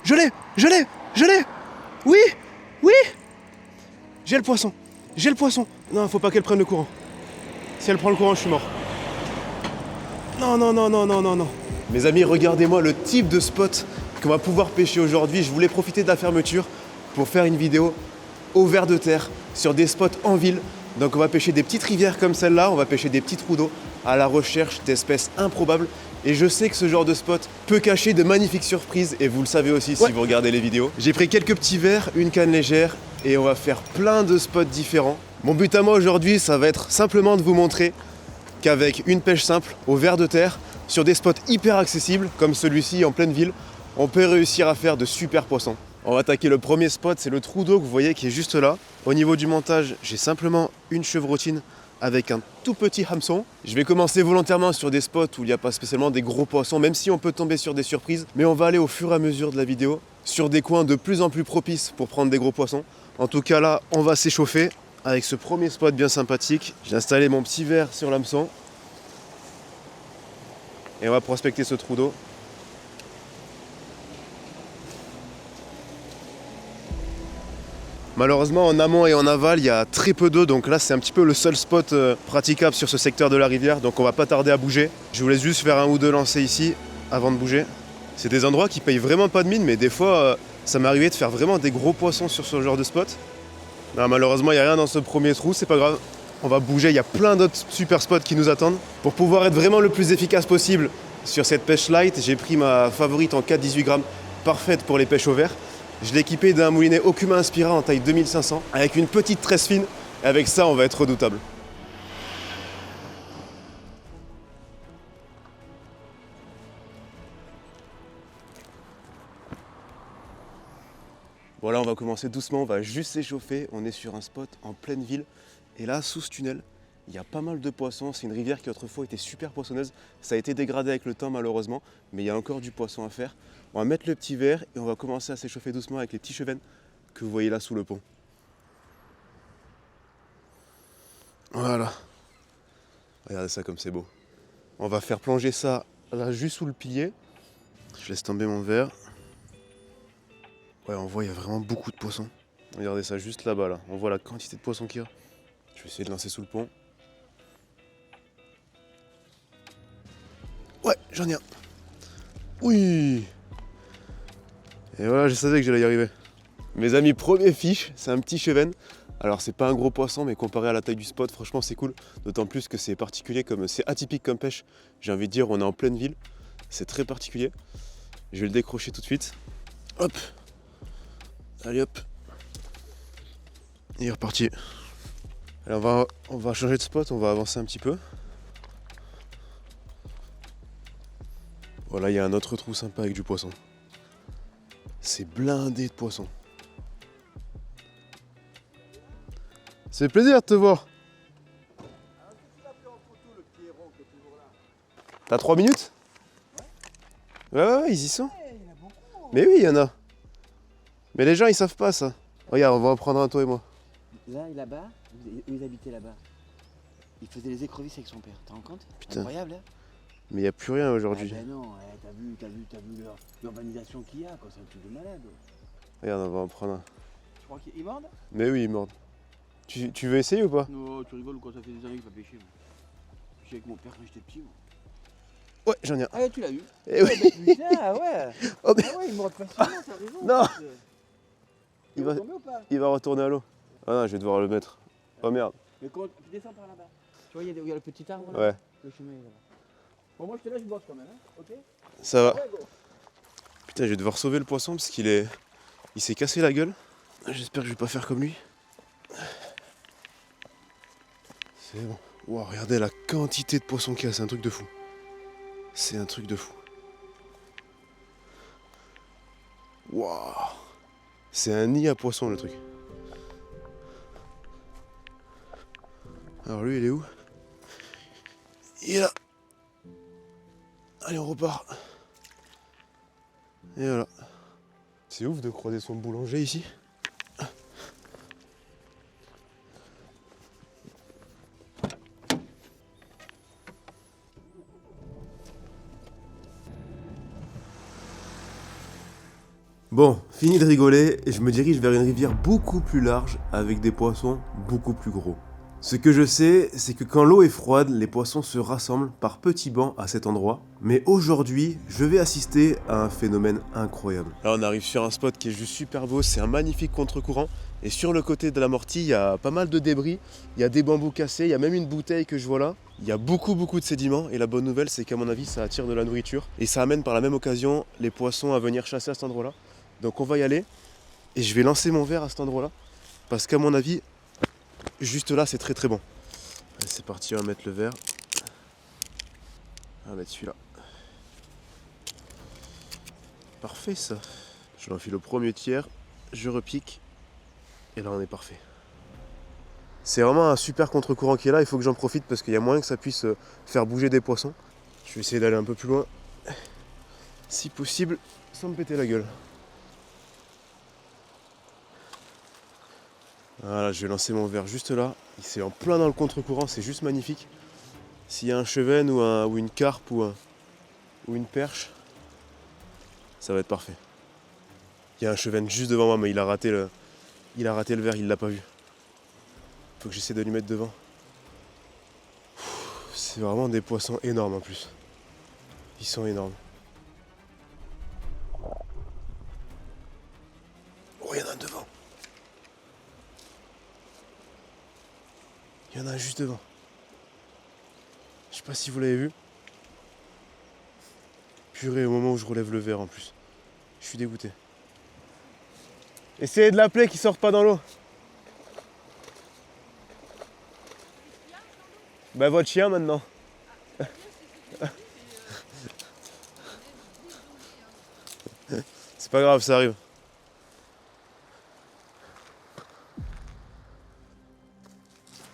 Je l'ai. Oui. J'ai le poisson. Non, faut pas qu'elle prenne le courant. Si elle prend le courant, je suis mort. Non. Mes amis, regardez-moi le type de spot qu'on va pouvoir pêcher aujourd'hui. Je voulais profiter de la fermeture pour faire une vidéo au ver de terre sur des spots en ville. Donc on va pêcher des petites rivières comme celle-là, on va pêcher des petits trous d'eau à la recherche d'espèces improbables. Et je sais que ce genre de spot peut cacher de magnifiques surprises et vous le savez aussi si vous regardez les vidéos. J'ai pris quelques petits verres, une canne légère et on va faire plein de spots différents. Mon but à moi aujourd'hui, ça va être simplement de vous montrer qu'avec une pêche simple au ver de terre, sur des spots hyper accessibles comme celui-ci en pleine ville, on peut réussir à faire de super poissons. On va attaquer le premier spot, c'est le trou d'eau que vous voyez qui est juste là. Au niveau du montage, j'ai simplement une chevrotine avec un tout petit hameçon. Je vais commencer volontairement sur des spots où il n'y a pas spécialement des gros poissons, même si on peut tomber sur des surprises. Mais on va aller au fur et à mesure de la vidéo sur des coins de plus en plus propices pour prendre des gros poissons. En tout cas là, on va s'échauffer avec ce premier spot bien sympathique. J'ai installé mon petit verre sur l'hameçon. Et on va prospecter ce trou d'eau. Malheureusement, en amont et en aval, il y a très peu d'eau, donc là c'est un petit peu le seul spot praticable sur ce secteur de la rivière, donc on va pas tarder à bouger. Je vous laisse juste faire un ou deux lancers ici avant de bouger. C'est des endroits qui payent vraiment pas de mine, mais des fois ça m'est arrivé de faire vraiment des gros poissons sur ce genre de spot. Non, malheureusement, il n'y a rien dans ce premier trou, c'est pas grave. On va bouger, il y a plein d'autres super spots qui nous attendent. Pour pouvoir être vraiment le plus efficace possible sur cette pêche light, j'ai pris ma favorite en 4-18 grammes, parfaite pour les pêches au vert. Je l'ai équipé d'un moulinet Okuma Inspira en taille 2500 avec une petite tresse fine. Et avec ça, on va être redoutable. Bon là, on va commencer doucement, on va juste s'échauffer. On est sur un spot en pleine ville. Et là, sous ce tunnel, il y a pas mal de poissons. C'est une rivière qui autrefois était super poissonneuse. Ça a été dégradé avec le temps malheureusement, mais il y a encore du poisson à faire. On va mettre le petit verre et on va commencer à s'échauffer doucement avec les petits chevens que vous voyez là sous le pont. Voilà. Regardez ça comme c'est beau. On va faire plonger ça là juste sous le pilier. Je laisse tomber mon verre. Ouais, on voit il y a vraiment beaucoup de poissons. Regardez ça juste là-bas là. On voit la quantité de poissons qu'il y a. Je vais essayer de lancer sous le pont. Ouais, j'en ai un. Oui. Et voilà, je savais que j'allais y arriver. Mes amis, premier fiche, c'est un petit cheven. Alors c'est pas un gros poisson, mais comparé à la taille du spot, franchement c'est cool. D'autant plus que c'est particulier, comme c'est atypique comme pêche. J'ai envie de dire, on est en pleine ville. C'est très particulier. Je vais le décrocher tout de suite. Hop. Allez hop. Et il est reparti. Alors on va changer de spot, on va avancer un petit peu. Voilà, il y a un autre trou sympa avec du poisson. C'est blindé de poissons. C'est plaisir de te voir. T'as 3 minutes ? Ouais, ils y sont. Mais oui, il y en a. Mais les gens, ils savent pas ça. Regarde, on va en prendre un, toi et moi. Là, là-bas, ils habitaient là-bas. Il faisait les écrevisses avec son père, t'en rends compte ? Putain. Incroyable, hein ? Mais il n'y a plus rien aujourd'hui. Ah ben non, t'as vu l'urbanisation qu'il y a, quoi, c'est un truc de malade. Regarde, on va en prendre un. Tu crois qu'ils mordent ? Mais oui, ils mordent. Tu veux essayer ou pas ? Non, tu rigoles ou quoi, ça fait des années que je vais pêcher. Je suis avec mon père quand j'étais petit. Moi. Ouais, j'en ai un. Ah, tu l'as eu ? Eh oui. Putain, ouais. Oh, mais... Ah ouais, il mord facilement, t'as raison. Non. Il va tomber ou pas ? Il va retourner à l'eau. Ah non, je vais devoir le mettre. Oh merde. Mais comment tu descends par là-bas ? Tu vois, il y a le petit arbre là ? Ouais. Le chemin est là-bas. Bon, moi je te laisse, je bosse quand même, hein, ok ? Ça va. Ouais, go. Putain, je vais devoir sauver le poisson parce qu'il s'est cassé la gueule. J'espère que je vais pas faire comme lui. C'est bon. Wow, regardez la quantité de poissons qu'il y a, c'est un truc de fou. C'est un truc de fou. Waouh. C'est un nid à poissons le truc. Alors lui, il est où ? Il est là. Allez, on repart. Et voilà. C'est ouf de croiser son boulanger ici. Bon, fini de rigoler, et je me dirige vers une rivière beaucoup plus large avec des poissons beaucoup plus gros. Ce que je sais, c'est que quand l'eau est froide, les poissons se rassemblent par petits bancs à cet endroit. Mais aujourd'hui, je vais assister à un phénomène incroyable. Là, on arrive sur un spot qui est juste super beau, c'est un magnifique contre-courant. Et sur le côté de l'amorti, il y a pas mal de débris, il y a des bambous cassés, il y a même une bouteille que je vois là. Il y a beaucoup de sédiments et la bonne nouvelle, c'est qu'à mon avis, ça attire de la nourriture. Et ça amène par la même occasion les poissons à venir chasser à cet endroit-là. Donc on va y aller et je vais lancer mon verre à cet endroit-là. Parce qu'à mon avis, juste là, c'est très très bon. Allez, c'est parti, on va mettre le verre. On va mettre celui-là. Parfait ça. Je l'enfile au premier tiers, je repique. Et là, on est parfait. C'est vraiment un super contre-courant qui est là, il faut que j'en profite parce qu'il y a moyen que ça puisse faire bouger des poissons. Je vais essayer d'aller un peu plus loin. Si possible, sans me péter la gueule. Voilà, je vais lancer mon verre juste là. C'est en plein dans le contre-courant, c'est juste magnifique. S'il y a un chevenne ou une carpe ou une perche, ça va être parfait. Il y a un chevenne juste devant moi, mais il a raté le verre, il l'a pas vu. Faut que j'essaie de lui mettre devant. C'est vraiment des poissons énormes en plus. Ils sont énormes. Oh, il y en a un devant. Il y en a un juste devant. Je sais pas si vous l'avez vu. Purée, au moment où je relève le verre en plus. Je suis dégoûté. Essayez de l'appeler qu'il sorte pas dans l'eau. Bah votre chien maintenant. C'est pas grave, ça arrive.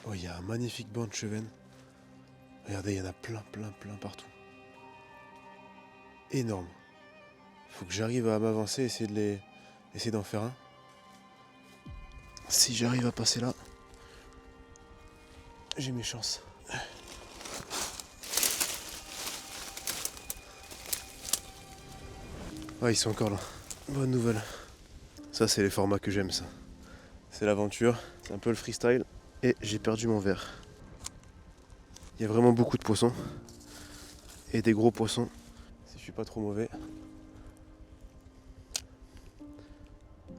Oh, il y a un magnifique banc de chevenne. Regardez, il y en a plein partout. Énorme. Faut que j'arrive à m'avancer, essayer d'en faire un. Si j'arrive à passer là, j'ai mes chances. Ouais, ils sont encore là. Bonne nouvelle. Ça, c'est les formats que j'aime, ça. C'est l'aventure, c'est un peu le freestyle. Et j'ai perdu mon verre. Il y a vraiment beaucoup de poissons. Et des gros poissons. Si je suis pas trop mauvais.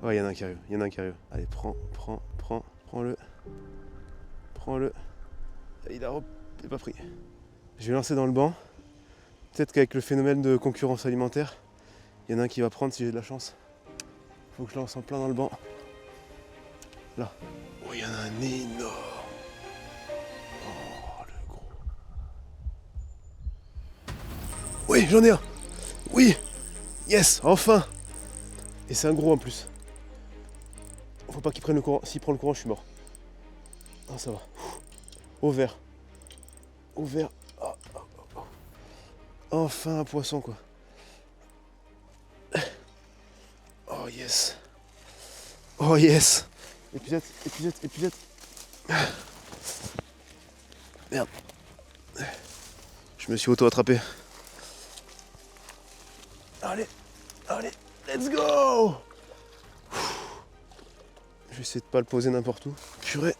Ouais, il y en a un qui arrive. Allez, prends-le. Prends-le. Il est pas pris. Je vais lancer dans le banc. Peut-être qu'avec le phénomène de concurrence alimentaire, il y en a un qui va prendre si j'ai de la chance. Faut que je lance en plein dans le banc. Là. Oh, il y en a un énorme. Oh, le gros. Oui, j'en ai un. Oui. Yes, enfin. Et c'est un gros en plus. Faut pas qu'il prenne le courant. S'il prend le courant, je suis mort. Ah, ça va. Au vert. Au vert. Oh, oh, oh. Enfin un poisson, quoi. Oh yes. Oh yes. Épuisette. Merde. Je me suis auto-attrapé. Allez, let's go. Je vais essayer de pas le poser n'importe où. Purée,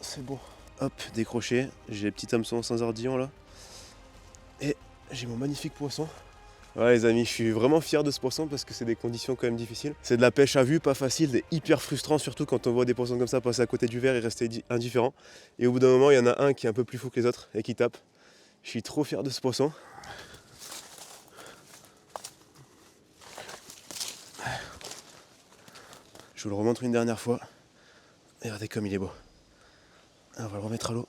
c'est bon. Hop, décroché. J'ai les petits hameçons sans ardillon là. Et j'ai mon magnifique poisson. Ouais les amis, je suis vraiment fier de ce poisson parce que c'est des conditions quand même difficiles. C'est de la pêche à vue, pas facile, c'est hyper frustrant surtout quand on voit des poissons comme ça passer à côté du verre et rester indifférent. Et au bout d'un moment, il y en a un qui est un peu plus fou que les autres et qui tape. Je suis trop fier de ce poisson. Je vous le remontre une dernière fois. Et regardez comme il est beau. On va le remettre à l'eau.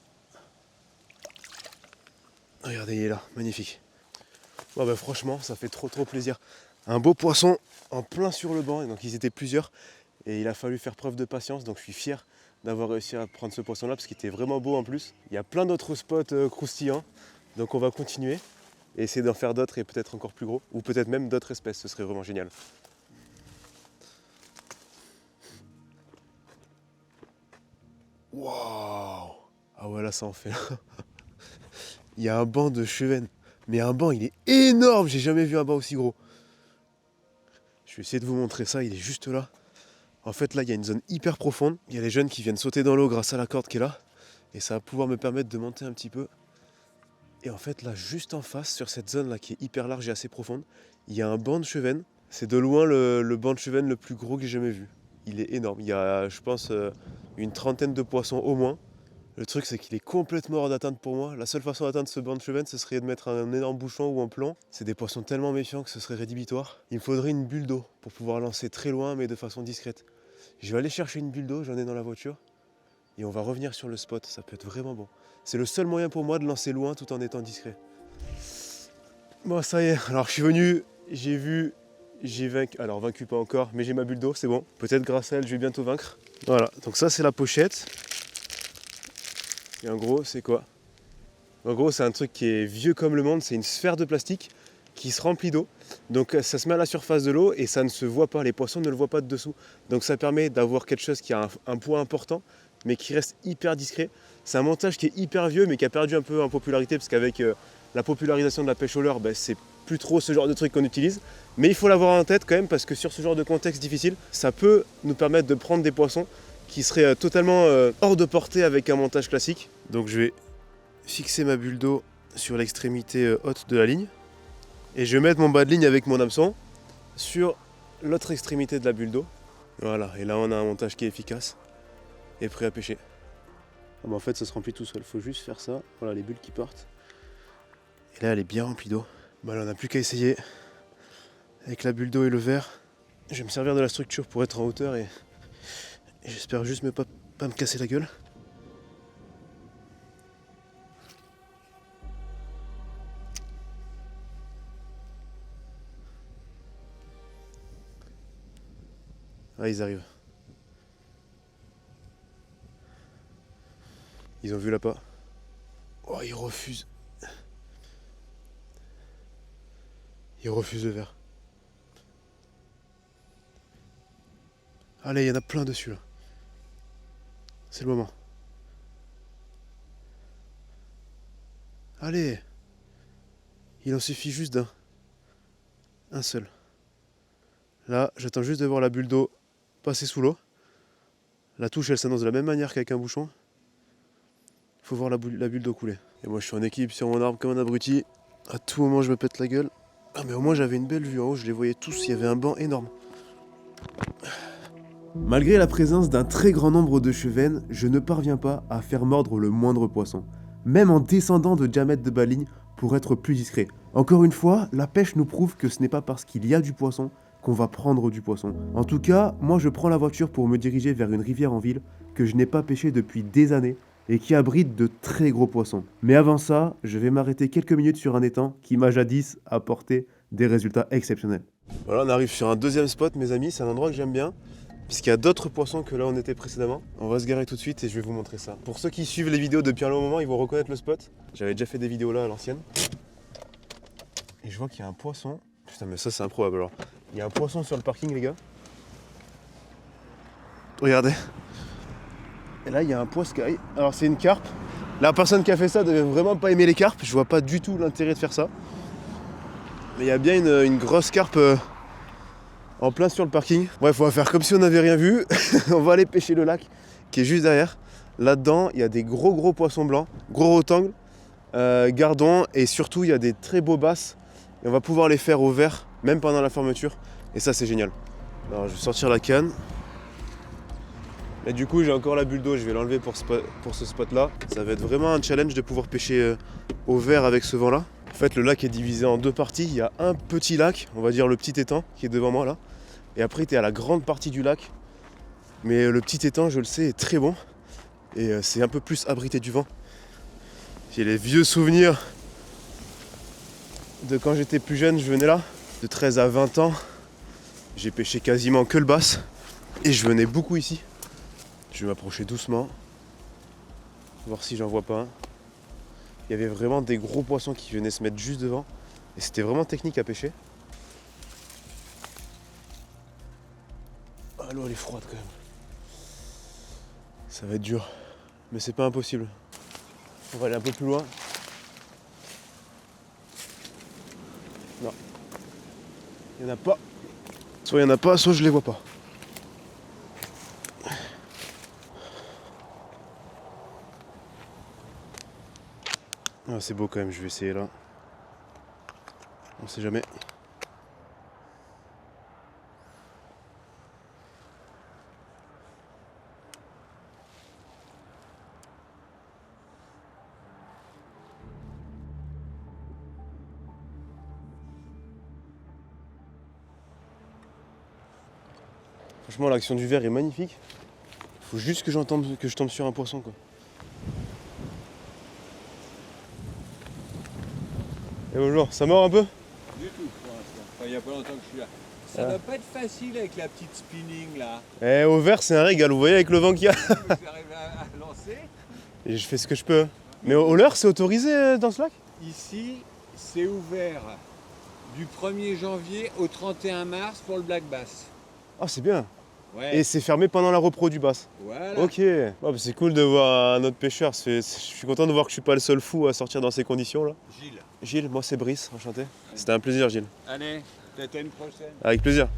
Regardez, il est là, magnifique. Bon bah franchement, ça fait trop plaisir. Un beau poisson en plein sur le banc, et donc ils étaient plusieurs. Et il a fallu faire preuve de patience, donc je suis fier d'avoir réussi à prendre ce poisson là parce qu'il était vraiment beau en plus. Il y a plein d'autres spots croustillants, donc on va continuer et essayer d'en faire d'autres et peut-être encore plus gros, ou peut-être même d'autres espèces, ce serait vraiment génial. Waouh! Ah ouais là ça en fait. Il y a un banc de chevenne, mais un banc il est énorme, j'ai jamais vu un banc aussi gros. Je vais essayer de vous montrer ça, il est juste là. En fait là il y a une zone hyper profonde, il y a les jeunes qui viennent sauter dans l'eau grâce à la corde qui est là. Et ça va pouvoir me permettre de monter un petit peu. Et en fait là juste en face, sur cette zone là qui est hyper large et assez profonde, il y a un banc de chevenne. C'est de loin le banc de chevenne le plus gros que j'ai jamais vu. Il est énorme, il y a je pense une trentaine de poissons au moins. Le truc c'est qu'il est complètement hors d'atteinte pour moi. La seule façon d'atteindre ce banc de chevenne ce serait de mettre un énorme bouchon ou un plan. C'est des poissons tellement méfiants que ce serait rédhibitoire. Il me faudrait une bulle d'eau pour pouvoir lancer très loin mais de façon discrète. Je vais aller chercher une bulle d'eau, j'en ai dans la voiture. Et on va revenir sur le spot, ça peut être vraiment bon. C'est le seul moyen pour moi de lancer loin tout en étant discret. Bon ça y est, alors je suis venu, j'ai vu, j'ai vaincu, alors vaincu pas encore, mais j'ai ma bulle d'eau, c'est bon. Peut-être grâce à elle je vais bientôt vaincre. Voilà, donc ça c'est la pochette. Et en gros c'est quoi? En gros c'est un truc qui est vieux comme le monde, c'est une sphère de plastique qui se remplit d'eau. Donc ça se met à la surface de l'eau et ça ne se voit pas, les poissons ne le voient pas de dessous. Donc ça permet d'avoir quelque chose qui a un poids important, mais qui reste hyper discret. C'est un montage qui est hyper vieux, mais qui a perdu un peu en popularité, parce qu'avec la popularisation de la pêche au leurre, c'est plus trop ce genre de truc qu'on utilise. Mais il faut l'avoir en tête quand même, parce que sur ce genre de contexte difficile, ça peut nous permettre de prendre des poissons qui seraient totalement hors de portée avec un montage classique. Donc je vais fixer ma bulle d'eau sur l'extrémité haute de la ligne. Et je vais mettre mon bas de ligne avec mon hameçon sur l'autre extrémité de la bulle d'eau. Voilà, et là on a un montage qui est efficace et prêt à pêcher. Ah bah en fait ça se remplit tout seul, il faut juste faire ça. Voilà les bulles qui partent. Et là elle est bien remplie d'eau. Bah là on n'a plus qu'à essayer. Avec la bulle d'eau et le verre, je vais me servir de la structure pour être en hauteur et j'espère juste pas me casser la gueule. Ah ils arrivent. Ils ont vu l'appât. Oh ils refusent. Ils refusent le verre. Allez, il y en a plein dessus là. C'est le moment. Allez. Il en suffit juste d'un. Un seul. Là, j'attends juste de voir la bulle d'eau passer sous l'eau. La touche, elle s'annonce de la même manière qu'avec un bouchon. Il faut voir la bulle d'eau couler. Et moi, je suis en équilibre sur mon arbre comme un abruti. À tout moment, je me pète la gueule. Ah, mais au moins, j'avais une belle vue en haut. Je les voyais tous. Il y avait un banc énorme. Malgré la présence d'un très grand nombre de chevennes, je ne parviens pas à faire mordre le moindre poisson. Même en descendant de diamètre de baligne pour être plus discret. Encore une fois, la pêche nous prouve que ce n'est pas parce qu'il y a du poisson qu'on va prendre du poisson. En tout cas, moi je prends la voiture pour me diriger vers une rivière en ville que je n'ai pas pêchée depuis des années et qui abrite de très gros poissons. Mais avant ça, je vais m'arrêter quelques minutes sur un étang qui m'a jadis apporté des résultats exceptionnels. Voilà, on arrive sur un deuxième spot mes amis, c'est un endroit que j'aime bien. Puisqu'il y a d'autres poissons que là où on était précédemment. On va se garer tout de suite et je vais vous montrer ça. Pour ceux qui suivent les vidéos depuis un long moment, ils vont reconnaître le spot. J'avais déjà fait des vidéos là à l'ancienne. Et je vois qu'il y a un poisson. Putain mais ça c'est improbable alors. Il y a un poisson sur le parking les gars. Regardez. Et là il y a un poiscaille. Alors c'est une carpe. La personne qui a fait ça devait vraiment pas aimer les carpes. Je vois pas du tout l'intérêt de faire ça. Mais il y a bien une grosse carpe en plein sur le parking. Bref, on va faire comme si on n'avait rien vu. On va aller pêcher le lac qui est juste derrière. Là-dedans, il y a des gros poissons blancs, gros rotangles, gardons et surtout il y a des très beaux basses. Et on va pouvoir les faire au vert, même pendant la fermeture. Et ça, c'est génial. Alors, je vais sortir la canne. Et du coup, j'ai encore la bulle d'eau, je vais l'enlever pour ce spot-là. Ça va être vraiment un challenge de pouvoir pêcher au vert avec ce vent-là. En fait, le lac est divisé en deux parties. Il y a un petit lac, on va dire le petit étang, qui est devant moi là. Et après, tu es à la grande partie du lac. Mais le petit étang, je le sais, est très bon. Et c'est un peu plus abrité du vent. J'ai les vieux souvenirs de quand j'étais plus jeune, je venais là. De 13 à 20 ans, j'ai pêché quasiment que le basse. Et je venais beaucoup ici. Je vais m'approcher doucement. Voir si j'en vois pas un. Il y avait vraiment des gros poissons qui venaient se mettre juste devant. Et c'était vraiment technique à pêcher. Ah, l'eau elle est froide quand même. Ça va être dur. Mais c'est pas impossible. On va aller un peu plus loin. Non. Il n'y en a pas. Soit il n'y en a pas, soit je les vois pas. Ah, c'est beau quand même, je vais essayer là. On sait jamais. Franchement, l'action du verre est magnifique. Faut juste que je tombe sur un poisson, quoi. Et bonjour, ça mord un peu? Du tout pour l'instant. Enfin, il n'y a pas longtemps que je suis là. Ça doit pas être facile avec la petite spinning là. Eh, au vert, c'est un régal, vous voyez, avec le vent qu'il y a. Vous arrivez à lancer. Et je fais ce que je peux. Mais au leurre, c'est autorisé dans ce lac? Ici, c'est ouvert du 1er janvier au 31 mars pour le black bass. Ah, c'est bien. Ouais. Et c'est fermé pendant la reproduction du bass. Voilà. Ok. Oh, bah, c'est cool de voir un autre pêcheur. Je suis content de voir que je suis pas le seul fou à sortir dans ces conditions là. Gilles. Gilles, moi c'est Brice, enchanté. C'était un plaisir, Gilles. Allez, peut-être à une prochaine. Avec plaisir.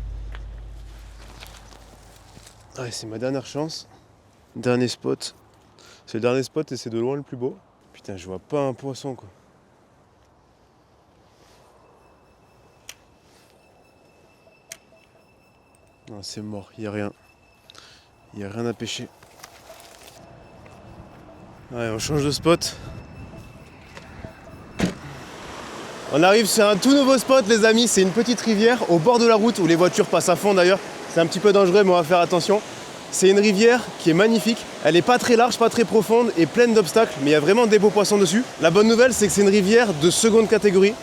Ouais, c'est ma dernière chance. Dernier spot. C'est le dernier spot et c'est de loin le plus beau. Putain, je vois pas un poisson quoi. Non, c'est mort, y a rien. Y a rien à pêcher. Ouais, on change de spot. On arrive sur un tout nouveau spot les amis, c'est une petite rivière au bord de la route où les voitures passent à fond d'ailleurs. C'est un petit peu dangereux mais on va faire attention. C'est une rivière qui est magnifique, elle est pas très large, pas très profonde et pleine d'obstacles, mais il y a vraiment des beaux poissons dessus. La bonne nouvelle c'est que c'est une rivière de seconde catégorie.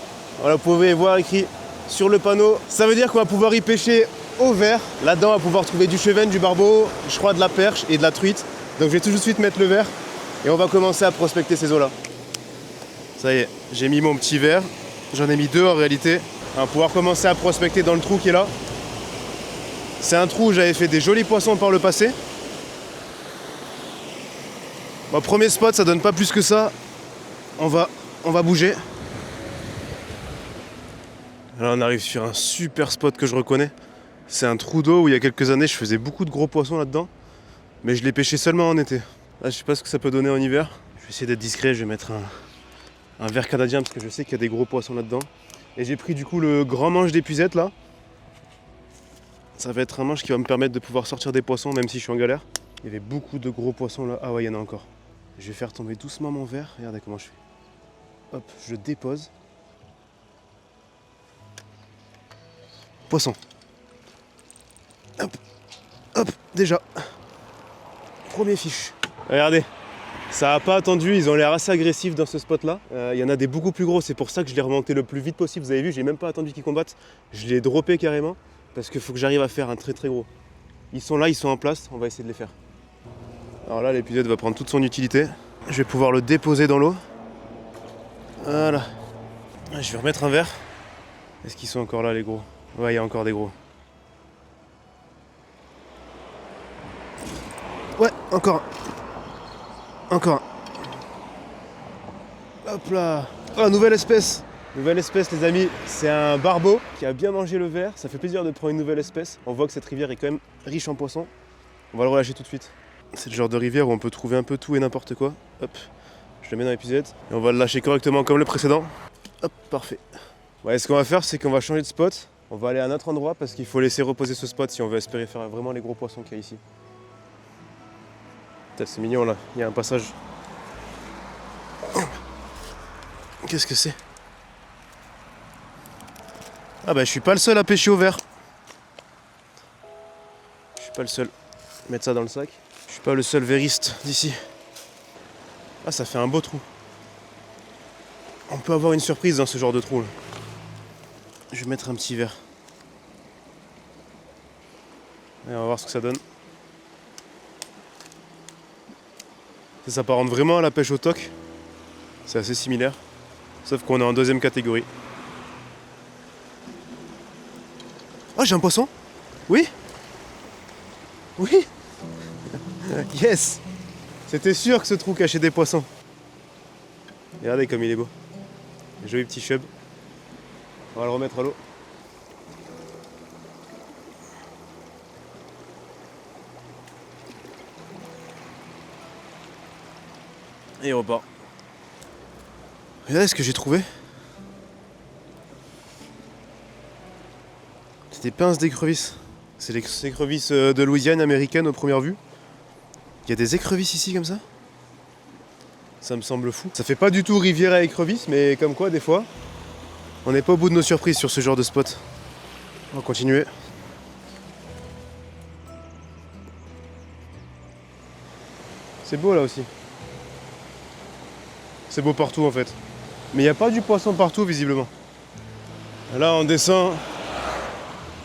Voilà, vous pouvez voir écrit sur le panneau. Ça veut dire qu'on va pouvoir y pêcher au vert. Là-dedans on va pouvoir trouver du chevenne, du barbeau, je crois de la perche et de la truite. Donc je vais tout de suite mettre le verre et on va commencer à prospecter ces eaux là. Ça y est, j'ai mis mon petit verre. J'en ai mis deux en réalité. On va pouvoir commencer à prospecter dans le trou qui est là. C'est un trou où j'avais fait des jolis poissons par le passé. Bon, premier spot, ça donne pas plus que ça. On va bouger. Là on arrive sur un super spot que je reconnais. C'est un trou d'eau où il y a quelques années je faisais beaucoup de gros poissons là-dedans. Mais je l'ai pêché seulement en été. Là je sais pas ce que ça peut donner en hiver. Je vais essayer d'être discret, je vais mettre un verre canadien parce que je sais qu'il y a des gros poissons là-dedans. Et j'ai pris du coup le grand manche d'épuisette là. Ça va être un manche qui va me permettre de pouvoir sortir des poissons même si je suis en galère. Il y avait beaucoup de gros poissons là. Ah ouais, il y en a encore. Je vais faire tomber doucement mon verre. Regardez comment je fais. Hop, je dépose. Poisson. Hop, hop, déjà. Premier fiche. Regardez. Ça n'a pas attendu, ils ont l'air assez agressifs dans ce spot là. Il y en a des beaucoup plus gros, c'est pour ça que je l'ai remonté le plus vite possible. Vous avez vu, j'ai même pas attendu qu'ils combattent. Je l'ai droppé carrément parce qu'il faut que j'arrive à faire un très très gros. Ils sont là, ils sont en place, on va essayer de les faire. Alors là, l'épisode va prendre toute son utilité. Je vais pouvoir le déposer dans l'eau. Voilà. Je vais remettre un verre. Est-ce qu'ils sont encore là les gros? Ouais, il y a encore des gros. Ouais, encore un. Encore un. Hop là. Oh, nouvelle espèce. Nouvelle espèce les amis, c'est un barbeau qui a bien mangé le verre. Ça fait plaisir de prendre une nouvelle espèce. On voit que cette rivière est quand même riche en poissons. On va le relâcher tout de suite. C'est le genre de rivière où on peut trouver un peu tout et n'importe quoi. Hop, je le mets dans l'épisode. Et on va le lâcher correctement comme le précédent. Hop, parfait. Ouais, ce qu'on va faire, c'est qu'on va changer de spot. On va aller à un autre endroit parce qu'il faut laisser reposer ce spot si on veut espérer faire vraiment les gros poissons qu'il y a ici. C'est mignon là, il y a un passage. Qu'est-ce que c'est? Ah bah je suis pas le seul à pêcher au vert. Je suis pas le seul. Mettre ça dans le sac. Je suis pas le seul verriste d'ici. Ah ça fait un beau trou. On peut avoir une surprise dans ce genre de trou là. Je vais mettre un petit verre. Et on va voir ce que ça donne. Ça s'apparente vraiment à la pêche au toc. C'est assez similaire. Sauf qu'on est en deuxième catégorie. Oh, j'ai un poisson? Oui? Oui? Yes! C'était sûr que ce trou cachait des poissons. Regardez comme il est beau. Joli petit chub. On va le remettre à l'eau. Et on repart. Regardez ce que j'ai trouvé. C'est des pinces d'écrevisses. C'est les écrevisses de Louisiane américaines aux premières vues. Il y a des écrevisses ici comme ça. Ça me semble fou. Ça fait pas du tout rivière à écrevisses, mais comme quoi des fois, on n'est pas au bout de nos surprises sur ce genre de spot. On va continuer. C'est beau là aussi. C'est beau partout en fait. Mais il n'y a pas du poisson partout visiblement. Là on descend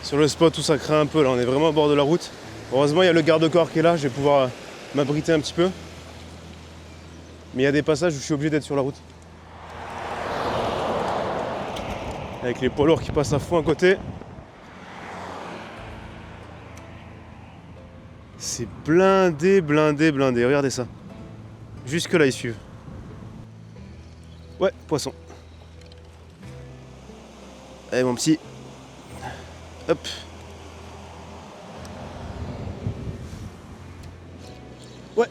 sur le spot où ça craint un peu. Là on est vraiment au bord de la route. Heureusement il y a le garde-corps qui est là. Je vais pouvoir m'abriter un petit peu. Mais il y a des passages où je suis obligé d'être sur la route. Avec les poids lourds qui passent à fond à côté. C'est blindé, blindé, blindé. Regardez ça. Jusque là, ils suivent. Ouais, poisson. Allez, mon petit. Hop. Ouais.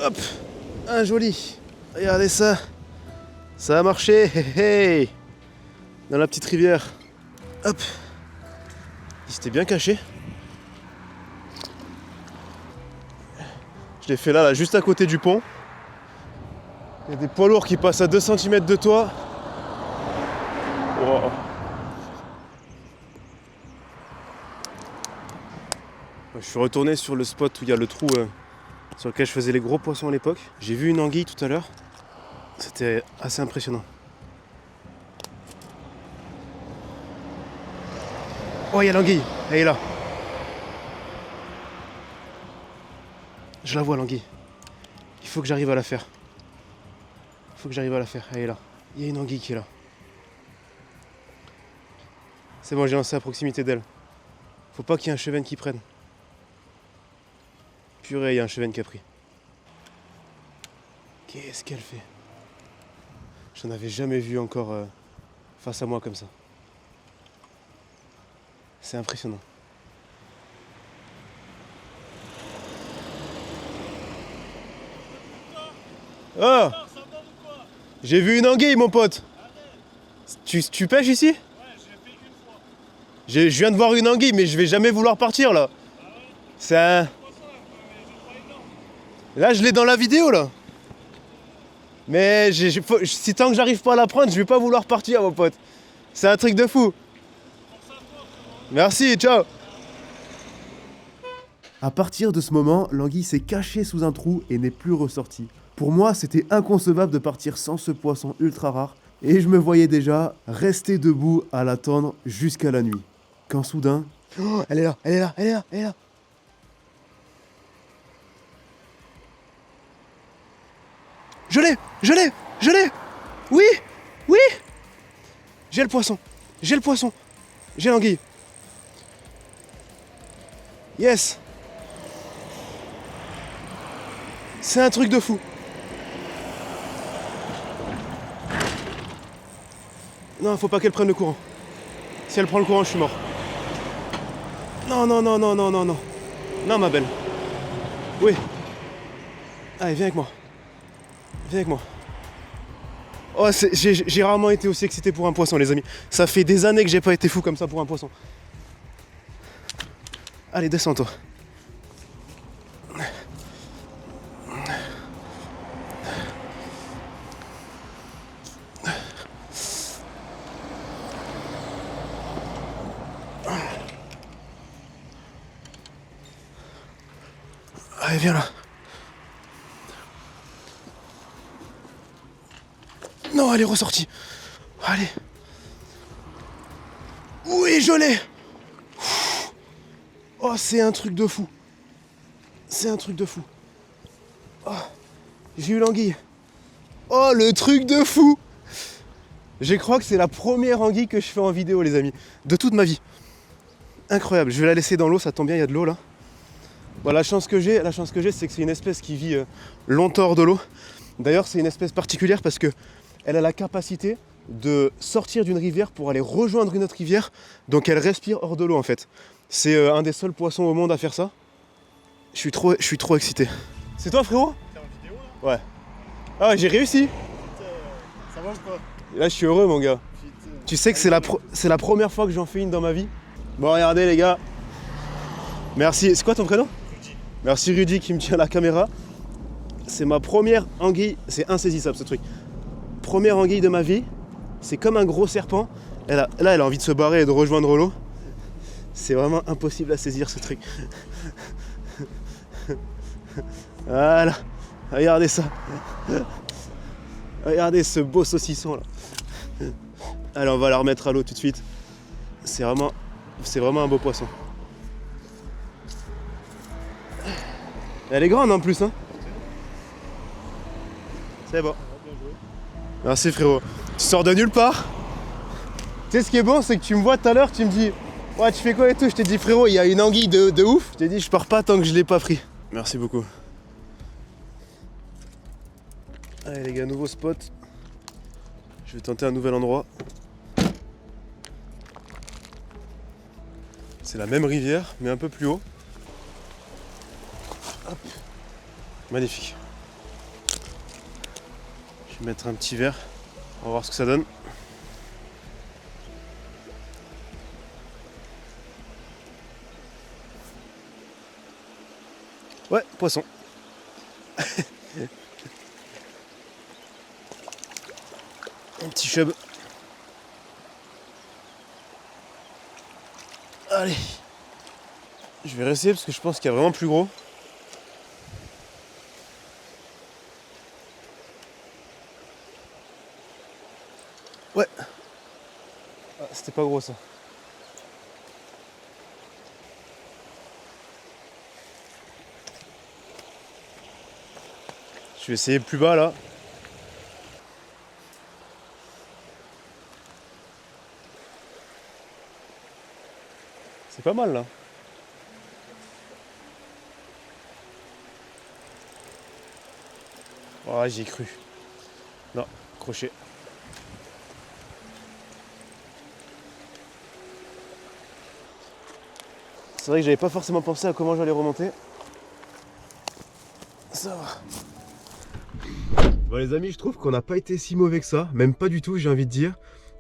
Hop. Un joli. Regardez ça. Ça a marché. Hey, hey. Dans la petite rivière. Hop. Il s'était bien caché. Je l'ai fait là, juste à côté du pont. Il y a des poids lourds qui passent à 2 cm de toi. Wow. Je suis retourné sur le spot où il y a le trou sur lequel je faisais les gros poissons à l'époque. J'ai vu une anguille tout à l'heure. C'était assez impressionnant. Oh, il y a l'anguille. Elle est là. Je la vois, l'anguille. Il faut que j'arrive à la faire. Il faut que j'arrive à la faire. Elle est là. Il y a une anguille qui est là. C'est bon, j'ai lancé à proximité d'elle. Faut pas qu'il y ait un chevenne qui prenne. Purée, il y a un chevenne qui a pris. Qu'est-ce qu'elle fait? J'en avais jamais vu encore face à moi comme ça. C'est impressionnant. Oh! J'ai vu une anguille, mon pote. Tu pêches ici? Ouais, j'ai fait une fois. Je viens de voir une anguille, mais je vais jamais vouloir partir là. Ah ouais? C'est un... Là, je l'ai dans la vidéo là. Mais si tant que j'arrive pas à la prendre, je vais pas vouloir partir, mon pote. C'est un truc de fou. Merci, ciao. À partir de ce moment, l'anguille s'est cachée sous un trou et n'est plus ressortie. Pour moi, c'était inconcevable de partir sans ce poisson ultra rare et je me voyais déjà rester debout à l'attendre jusqu'à la nuit. Quand soudain... Oh, elle est là, elle est là, elle est là, elle est là. Je l'ai, je l'ai, je l'ai. Oui, oui. J'ai le poisson, j'ai le poisson, j'ai l'anguille. Yes. C'est un truc de fou. Non, faut pas qu'elle prenne le courant. Si elle prend le courant, je suis mort. Non, non, non, non, non, non, non. Non, ma belle. Oui. Allez, viens avec moi. Viens avec moi. Oh, j'ai rarement été aussi excité pour un poisson, les amis. Ça fait des années que j'ai pas été fou comme ça pour un poisson. Allez, descends, toi. Allez, viens là. Non, elle est ressortie. Allez. Oui, je l'ai. Oh, c'est un truc de fou. C'est un truc de fou. Oh, j'ai eu l'anguille. Oh, le truc de fou. Je crois que c'est la première anguille que je fais en vidéo, les amis. De toute ma vie. Incroyable. Je vais la laisser dans l'eau, ça tombe bien, il y a de l'eau là. Bon, la chance que j'ai, c'est que c'est une espèce qui vit longtemps hors de l'eau. D'ailleurs, c'est une espèce particulière parce que elle a la capacité de sortir d'une rivière pour aller rejoindre une autre rivière. Donc elle respire hors de l'eau en fait. C'est un des seuls poissons au monde à faire ça. Je suis trop excité. C'est toi, frérot? Ouais. Ah ouais, j'ai réussi. Ça va ou quoi? Là, je suis heureux, mon gars. Putain. Tu sais que c'est la première fois que j'en fais une dans ma vie. Bon, regardez, les gars. Merci. C'est quoi ton prénom? Rudy. Merci, Rudy, qui me tient la caméra. C'est ma première anguille. C'est insaisissable, ce truc. Première anguille de ma vie. C'est comme un gros serpent. Là, elle a envie de se barrer et de rejoindre l'eau. C'est vraiment impossible à saisir, ce truc. Voilà. Regardez ça. Regardez ce beau saucisson là. Allez, on va la remettre à l'eau tout de suite. C'est vraiment un beau poisson. Elle est grande en plus, hein. C'est bon. Merci frérot. Tu sors de nulle part. Tu sais ce qui est bon, c'est que tu me vois tout à l'heure, tu me dis ouais, tu fais quoi et tout. Je t'ai dit frérot, il y a une anguille de ouf. Je t'ai dit je pars pas tant que je l'ai pas pris. Merci beaucoup. Allez les gars, nouveau spot. Je vais tenter un nouvel endroit. C'est la même rivière, mais un peu plus haut. Hop. Magnifique. Je vais mettre un petit verre. On va voir ce que ça donne. Ouais, poisson. Un petit chub. Allez. Je vais rester parce que je pense qu'il y a vraiment plus gros. Ouais. Ah, c'était pas gros ça. Je vais essayer plus bas là. C'est pas mal là. Oh, j'y ai cru. Non, crochet. C'est vrai que j'avais pas forcément pensé à comment j'allais remonter. Ça va. Bon les amis, je trouve qu'on n'a pas été si mauvais que ça, même pas du tout, j'ai envie de dire.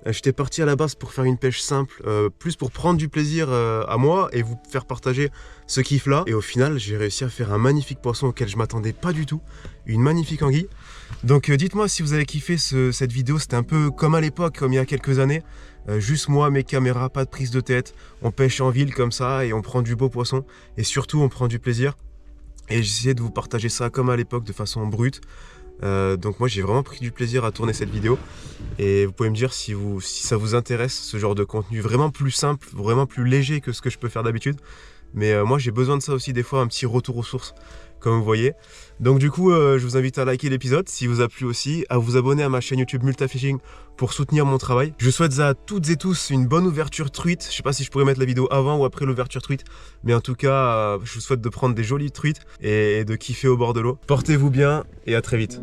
J'étais parti à la base pour faire une pêche simple, plus pour prendre du plaisir à moi et vous faire partager ce kiff là. Et au final, j'ai réussi à faire un magnifique poisson auquel je m'attendais pas du tout, une magnifique anguille. Donc dites-moi si vous avez kiffé cette vidéo, c'était un peu comme à l'époque, comme il y a quelques années. Juste moi, mes caméras, pas de prise de tête, on pêche en ville comme ça et on prend du beau poisson. Et surtout, on prend du plaisir. Et j'essayais de vous partager ça comme à l'époque de façon brute. Donc moi j'ai vraiment pris du plaisir à tourner cette vidéo et vous pouvez me dire si ça vous intéresse ce genre de contenu vraiment plus simple, vraiment plus léger que ce que je peux faire d'habitude. Mais moi j'ai besoin de ça aussi des fois, un petit retour aux sources comme vous voyez. Donc du coup je vous invite à liker l'épisode si vous a plu aussi, à vous abonner à ma chaîne YouTube Multafishing pour soutenir mon travail. Je souhaite à toutes et tous une bonne ouverture truite. Je sais pas si je pourrais mettre la vidéo avant ou après l'ouverture truite, mais en tout cas je vous souhaite de prendre des jolies truites et de kiffer au bord de l'eau. Portez-vous bien et à très vite.